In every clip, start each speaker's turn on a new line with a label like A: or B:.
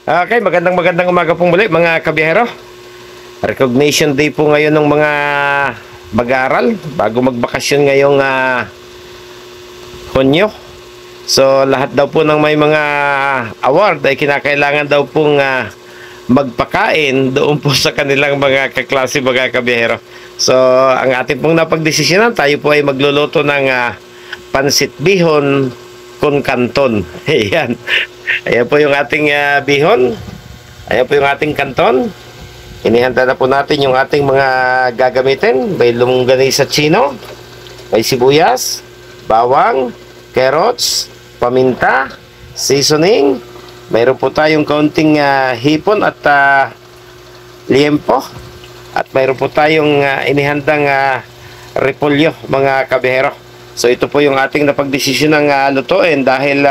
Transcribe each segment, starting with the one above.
A: Okay, magandang umaga pong muli mga kabiyahero. Recognition Day po ngayon ng mga mag-aaral bago magbakasyon ngayong Hunyo. So lahat daw po ng may mga award ay kinakailangan daw pong magpakain doon po sa kanilang mga kaklase mga kabiyahero. So ang ating pong napagdesisyonan, tayo po ay magluluto ng pansit bihon con canton. Ayan. Ayan po yung ating bihon. Ayan po yung ating kanton. Inihanda na po natin yung ating mga gagamitin. May longganisa chino, may sibuyas, bawang, carrots, paminta, seasoning. Mayroon po tayong kaunting hipon at liempo. At mayroon po tayong inihandang repolyo mga kabihero. So ito po yung ating napagdesisyon ng lutuin dahil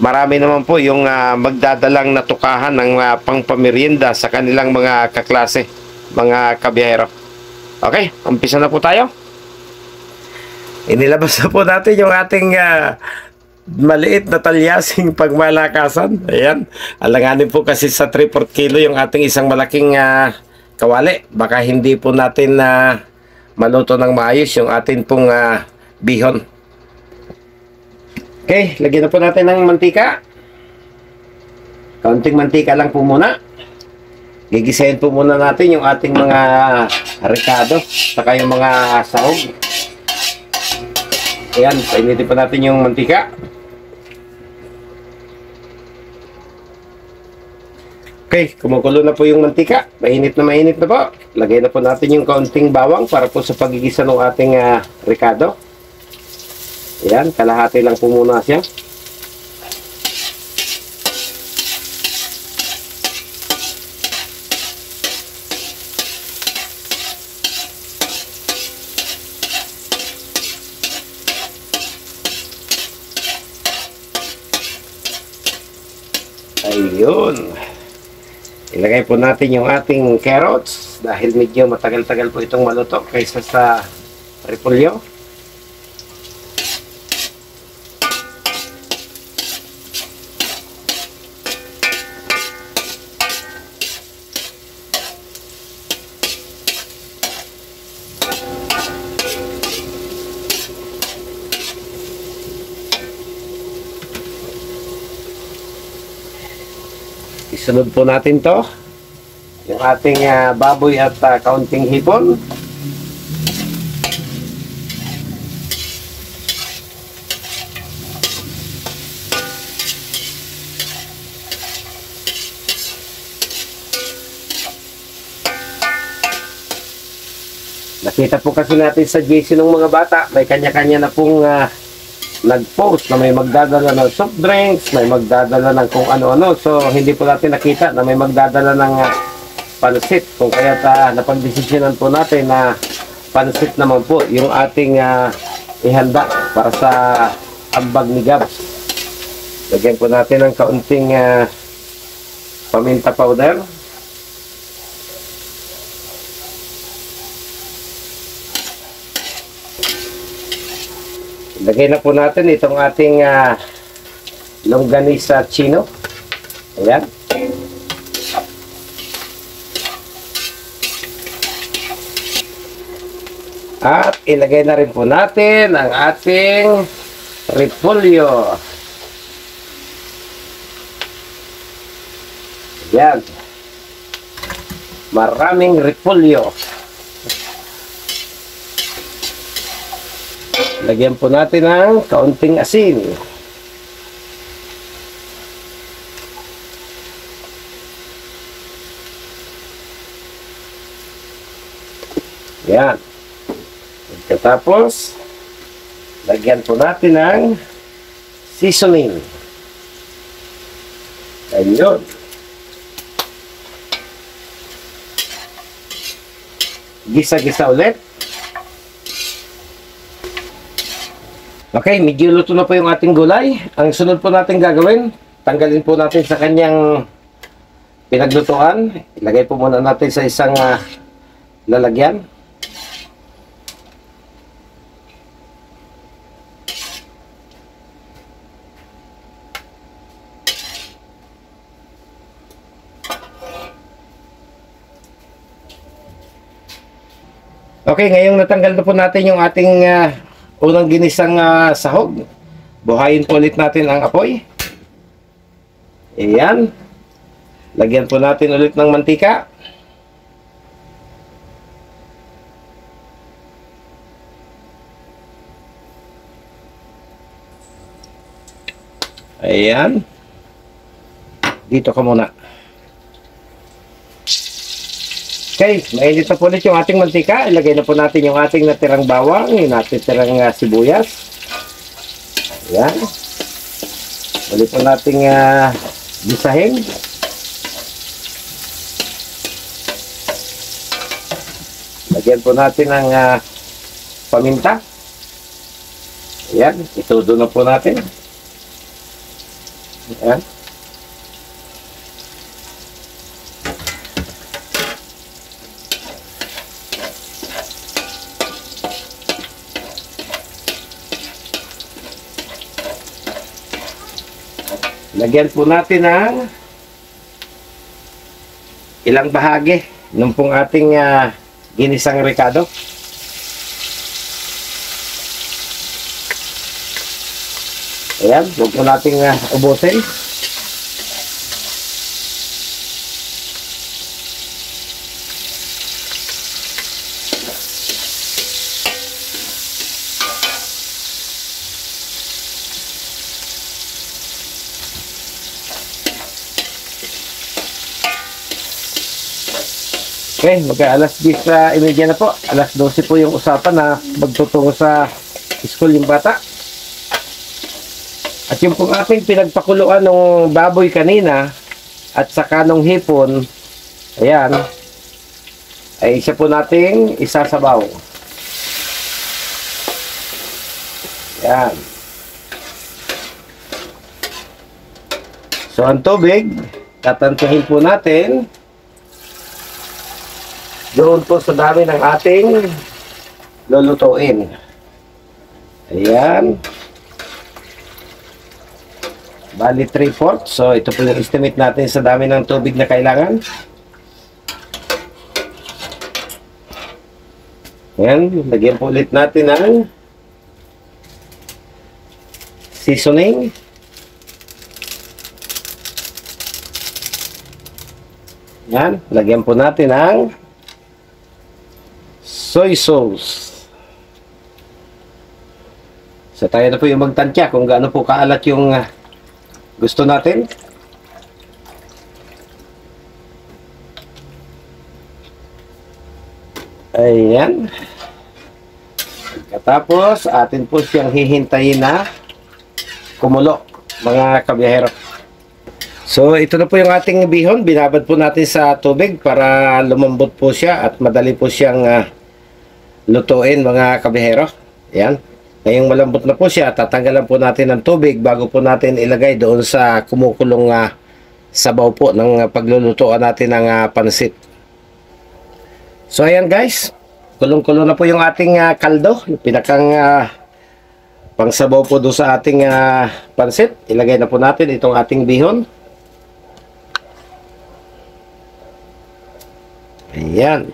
A: marami naman po yung magdadalang natukahan ng pangpamerienda sa kanilang mga kaklase, mga kabiyahero. Okay, umpisa na po tayo. Inilabas na po natin yung ating maliit na talyasing pagmalakasan. Ayan, alanganin po kasi sa 3/4 kilo yung ating isang malaking kawali. Baka hindi po natin maluto ng maayos yung ating pong bihon. Okay, lagyan na po natin ng mantika. Kaunting mantika lang po muna. Gigisahin po muna natin yung ating mga ricado, saka yung mga sahog. Ayan, painitin po natin yung mantika. Okay, kumukulo na po yung mantika. Mainit na po. Lagay na po natin yung kaunting bawang para po sa pagigisa ng ating ricado. Ayan, kalahati lang po muna siya. Ayun. Ilagay po natin yung ating carrots dahil medyo matagal-tagal po itong maluto kaysa sa repolyo. Isunod po natin to yung ating baboy at kaunting hipon. Nakita po kasi natin sa GC ng mga bata, may kanya-kanya na pong nag-post na may magdadala ng soft drinks, may magdadala ng kung ano-ano. So, hindi po natin nakita na may magdadala ng pansit. Kung kaya napagdesisyonan po natin na pansit naman po yung ating ihanda para sa ambag ni Gabs. Lagyan po natin ng kaunting paminta powder. Lagay na po natin itong ating longganisa chino. Ayan. At ilagay na rin po natin ang ating repolyo. Ayan. Maraming repolyo. Lagyan po natin ng kaunting asin. Yan. Pagkatapos, lagyan po natin ng seasoning. Ayun. Gisa-gisa ulit. Okay, medyo luto na po yung ating gulay. Ang sunod po natin gagawin, tanggalin po natin sa kanyang pinaglutuan. Ilagay po muna natin sa isang lalagyan. Okay, ngayong natanggal na po natin yung ating unang ginisang sahog. Buhayin po ulit natin ang apoy. Ayan. Lagyan po natin ulit ng mantika. Ayan. Dito ka muna. Okay, mainit na po ulit yung ating mantika. Ilagay na po natin yung ating natirang bawang, yung natirang sibuyas. Ayan. Ulit po nating gisahin. Lagyan po natin ang paminta. Ayan, itudo na po natin. Ayan. Lagyan po natin ng ilang bahagi ng pong ating ginisang ricado. Ayan, huwag po natin ubusin. Okay, mag-alas 10:30 na po. Alas 12 po yung usapan na magtutungo sa school yung bata. At yung pong ating pinagpakuluan ng baboy kanina at saka ng hipon, ayan, ay isa po nating isasabaw. Ayan. So, ang tubig, tatantuhin po natin doon po sa dami ng ating lulutuin. Ayan. Bali 3/4. So, ito po yung estimate natin sa dami ng tubig na kailangan. Ayan. Lagyan po ulit natin ng seasoning. Ayan. Lagyan po natin ng soy sauce. So tayo na po yung magtansya kung gaano po kaalat yung gusto natin. Ayan. Katapos atin po siyang hihintayin na kumulo, mga kabiyahero. So ito na po yung ating bihon. Binabad po natin sa tubig para lumambot po siya at madali po siyang lutuin, mga kabihero. Ayan. Ngayong malambot na po siya, tatanggalan po natin ng tubig bago po natin ilagay doon sa kumukulong sabaw po ng paglulutuan natin ng pansit. So ayan guys, kulong-kulo na po yung ating kaldo, yung pinakang pangsabaw po doon sa ating pansit. Ilagay na po natin itong ating bihon. Ayan.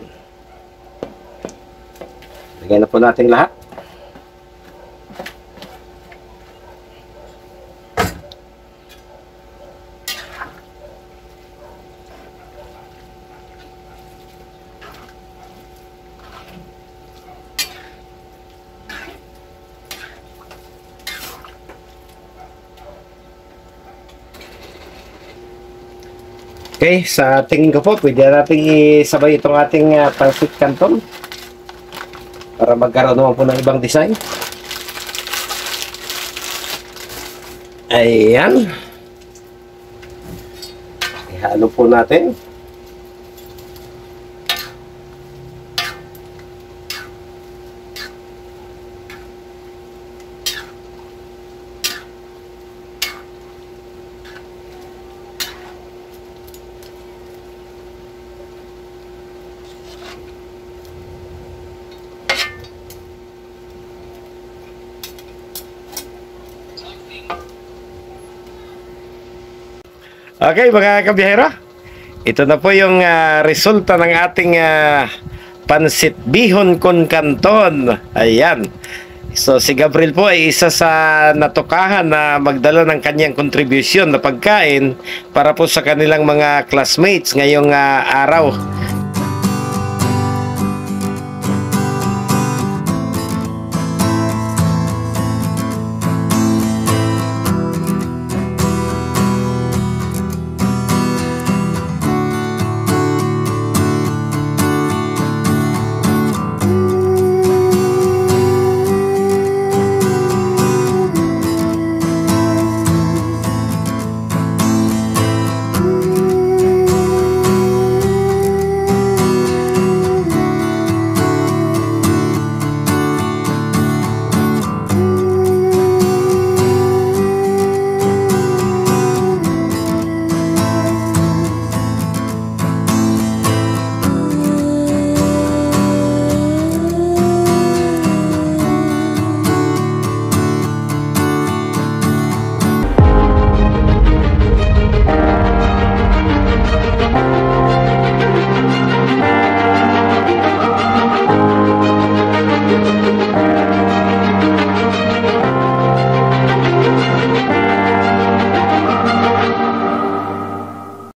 A: Lagyan na po natin lahat. Okay, sa tingin ko po, pwede natin isabay itong ating pansit canton para magkaroon naman po ng ibang design. Ayan. Ihalo po natin. Okay, mga kabiyahero, ito na po yung resulta ng ating pansit bihon con canton. Ayan. So si Gabriel po ay isa sa natukahan na magdala ng kanyang kontribusyon na pagkain para po sa kanilang mga classmates ngayong araw